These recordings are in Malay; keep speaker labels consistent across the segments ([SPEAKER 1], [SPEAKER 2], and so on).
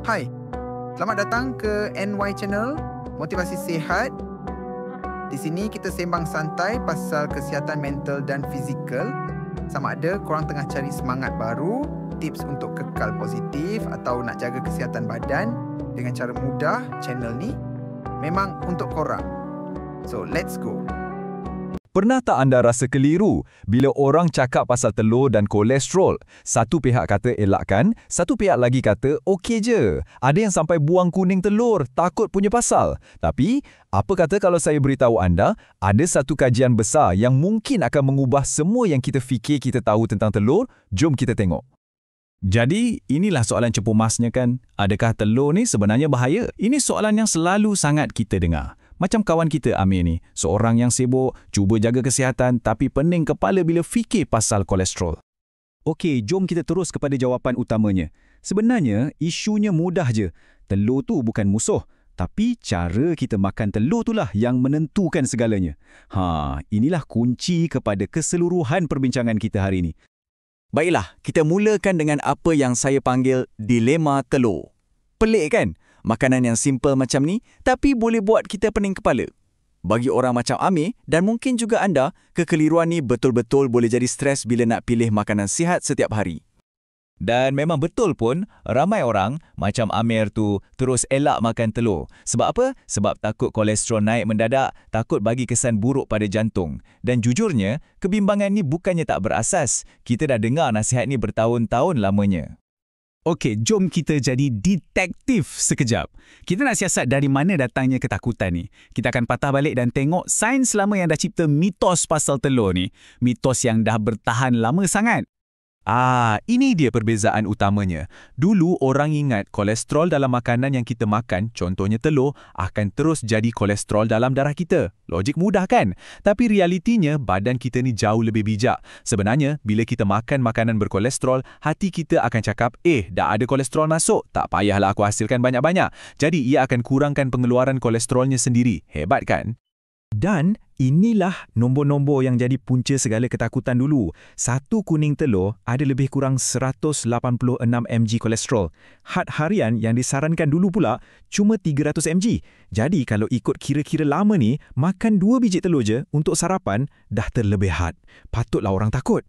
[SPEAKER 1] Hai, selamat datang ke NY Channel, Motivasi Sihat. Di sini kita sembang santai pasal kesihatan mental dan fizikal. Sama ada korang tengah cari semangat baru, tips untuk kekal positif atau nak jaga kesihatan badan dengan cara mudah, channel ni memang untuk korang. So, let's go.
[SPEAKER 2] Pernah tak anda rasa keliru bila orang cakap pasal telur dan kolesterol? Satu pihak kata elakkan, satu pihak lagi kata okey je. Ada yang sampai buang kuning telur, takut punya pasal. Tapi, apa kata kalau saya beritahu anda, ada satu kajian besar yang mungkin akan mengubah semua yang kita fikir kita tahu tentang telur? Jom kita tengok.
[SPEAKER 3] Jadi, inilah soalan cepu masnya kan? Adakah telur ni sebenarnya bahaya? Ini soalan yang selalu sangat kita dengar. Macam kawan kita Amir ni, seorang yang sibuk, cuba jaga kesihatan tapi pening kepala bila fikir pasal kolesterol.
[SPEAKER 4] Okey, jom kita terus kepada jawapan utamanya. Sebenarnya, isunya mudah je. Telur tu bukan musuh, tapi cara kita makan telur itulah yang menentukan segalanya. Inilah kunci kepada keseluruhan perbincangan kita hari ini.
[SPEAKER 5] Baiklah, kita mulakan dengan apa yang saya panggil dilema telur. Pelik kan? Makanan yang simple macam ni, tapi boleh buat kita pening kepala. Bagi orang macam Amir dan mungkin juga anda, kekeliruan ni betul-betul boleh jadi stres bila nak pilih makanan sihat setiap hari.
[SPEAKER 3] Dan memang betul pun, ramai orang macam Amir tu terus elak makan telur. Sebab apa? Sebab takut kolesterol naik mendadak, takut bagi kesan buruk pada jantung. Dan jujurnya, kebimbangan ni bukannya tak berasas. Kita dah dengar nasihat ni bertahun-tahun lamanya.
[SPEAKER 4] Okey, jom kita jadi detektif sekejap. Kita nak siasat dari mana datangnya ketakutan ni. Kita akan patah balik dan tengok sains lama yang dah cipta mitos pasal telur ni. Mitos yang dah bertahan lama sangat.
[SPEAKER 2] Ini dia perbezaan utamanya. Dulu orang ingat kolesterol dalam makanan yang kita makan, contohnya telur, akan terus jadi kolesterol dalam darah kita. Logik mudah kan? Tapi realitinya, badan kita ni jauh lebih bijak. Sebenarnya, bila kita makan makanan berkolesterol, hati kita akan cakap, dah ada kolesterol masuk, tak payahlah aku hasilkan banyak-banyak. Jadi, ia akan kurangkan pengeluaran kolesterolnya sendiri. Hebat kan?
[SPEAKER 4] Dan inilah nombor-nombor yang jadi punca segala ketakutan dulu. Satu kuning telur ada lebih kurang 186 mg kolesterol. Had harian yang disarankan dulu pula cuma 300 mg. Jadi kalau ikut kira-kira lama ni, makan 2 biji telur je untuk sarapan dah terlebih had. Patutlah orang takut.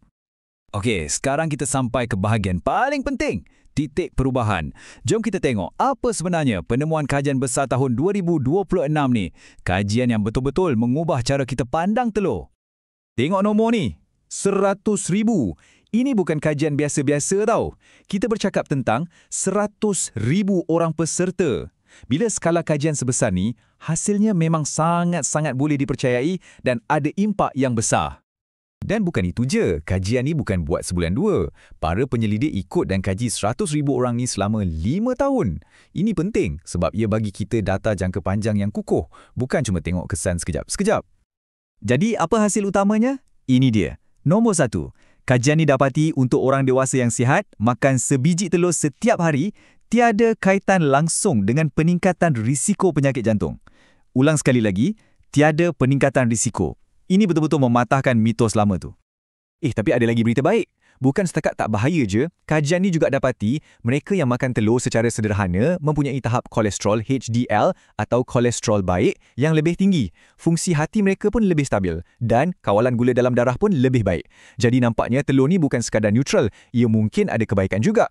[SPEAKER 3] Okey, sekarang kita sampai ke bahagian paling penting. Titik perubahan. Jom kita tengok apa sebenarnya penemuan kajian besar tahun 2026 ni. Kajian yang betul-betul mengubah cara kita pandang telur. Tengok nombor ni. 100,000. Ini bukan kajian biasa-biasa tau. Kita bercakap tentang 100,000 orang peserta. Bila skala kajian sebesar ni, hasilnya memang sangat-sangat boleh dipercayai dan ada impak yang besar. Dan bukan itu je, kajian ni bukan buat sebulan dua. Para penyelidik ikut dan kaji 100,000 orang ni selama 5 tahun. Ini penting sebab ia bagi kita data jangka panjang yang kukuh, bukan cuma tengok kesan sekejap-sekejap.
[SPEAKER 4] Jadi apa hasil utamanya? Ini dia. Nombor 1. Kajian ni dapati untuk orang dewasa yang sihat, makan sebiji telur setiap hari tiada kaitan langsung dengan peningkatan risiko penyakit jantung. Ulang sekali lagi, tiada peningkatan risiko. Ini betul-betul mematahkan mitos lama tu. Tapi ada lagi berita baik. Bukan setakat tak bahaya je, kajian ni juga dapati mereka yang makan telur secara sederhana mempunyai tahap kolesterol HDL atau kolesterol baik yang lebih tinggi. Fungsi hati mereka pun lebih stabil dan kawalan gula dalam darah pun lebih baik. Jadi nampaknya telur ni bukan sekadar neutral, ia mungkin ada kebaikan juga.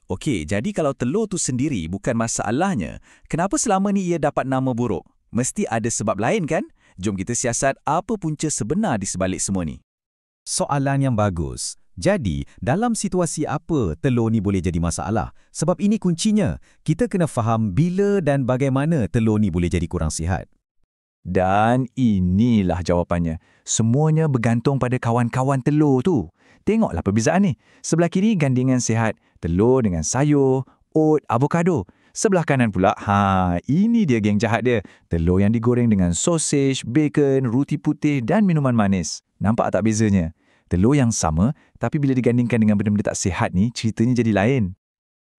[SPEAKER 5] Okey, jadi kalau telur tu sendiri bukan masalahnya, kenapa selama ni ia dapat nama buruk? Mesti ada sebab lain kan? Jom kita siasat apa punca sebenar di sebalik semua ni.
[SPEAKER 4] Soalan yang bagus. Jadi, dalam situasi apa telur ni boleh jadi masalah? Sebab ini kuncinya. Kita kena faham bila dan bagaimana telur ni boleh jadi kurang sihat.
[SPEAKER 2] Dan inilah jawapannya. Semuanya bergantung pada kawan-kawan telur tu. Tengoklah perbezaan ni. Sebelah kiri gandingan sihat, telur dengan sayur, oat, avokado. Sebelah kanan pula, ini dia geng jahat dia. Telur yang digoreng dengan sausage, bacon, roti putih dan minuman manis. Nampak tak bezanya? Telur yang sama, tapi bila digandingkan dengan benda-benda tak sihat ni, ceritanya jadi lain.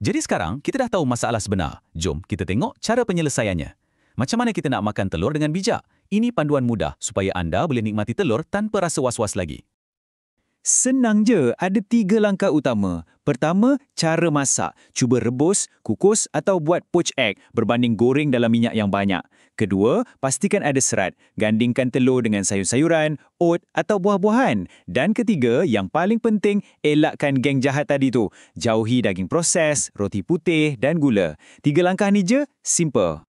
[SPEAKER 3] Jadi sekarang, kita dah tahu masalah sebenar. Jom kita tengok cara penyelesaiannya. Macam mana kita nak makan telur dengan bijak? Ini panduan mudah supaya anda boleh nikmati telur tanpa rasa was-was lagi. Senang je, ada 3 langkah utama. Pertama, cara masak. Cuba rebus, kukus atau buat poached egg berbanding goreng dalam minyak yang banyak. Kedua, pastikan ada serat. Gandingkan telur dengan sayur-sayuran, oat atau buah-buahan. Dan ketiga, yang paling penting, elakkan geng jahat tadi tu. Jauhi daging proses, roti putih dan gula. 3 langkah ni je, simple.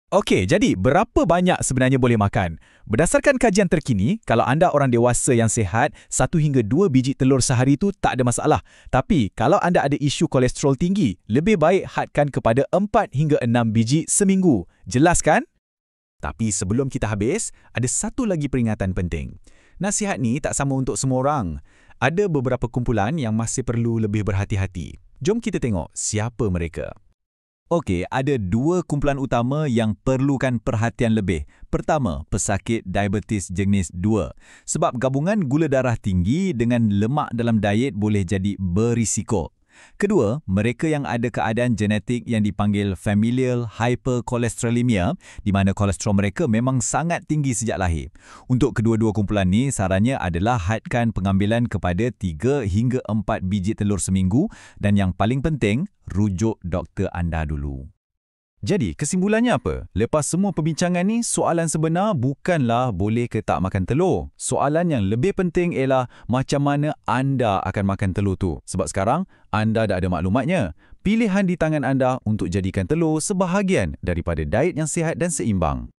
[SPEAKER 2] Okey, jadi berapa banyak sebenarnya boleh makan? Berdasarkan kajian terkini, kalau anda orang dewasa yang sihat, 1 hingga 2 biji telur sehari itu tak ada masalah. Tapi kalau anda ada isu kolesterol tinggi, lebih baik hadkan kepada 4 hingga 6 biji seminggu. Jelas kan? Tapi sebelum kita habis, ada satu lagi peringatan penting. Nasihat ni tak sama untuk semua orang. Ada beberapa kumpulan yang masih perlu lebih berhati-hati. Jom kita tengok siapa mereka. Okey, ada 2 kumpulan utama yang perlukan perhatian lebih. Pertama, pesakit diabetes jenis 2. Sebab gabungan gula darah tinggi dengan lemak dalam diet boleh jadi berisiko. Kedua, mereka yang ada keadaan genetik yang dipanggil familial hypercholesterolemia, di mana kolesterol mereka memang sangat tinggi sejak lahir. Untuk kedua-dua kumpulan ni, sarannya adalah hadkan pengambilan kepada 3 hingga 4 biji telur seminggu dan yang paling penting, rujuk doktor anda dulu. Jadi, kesimpulannya apa? Lepas semua perbincangan ni, soalan sebenar bukanlah boleh ke tak makan telur. Soalan yang lebih penting ialah macam mana anda akan makan telur tu. Sebab sekarang, anda dah ada maklumatnya. Pilihan di tangan anda untuk jadikan telur sebahagian daripada diet yang sihat dan seimbang.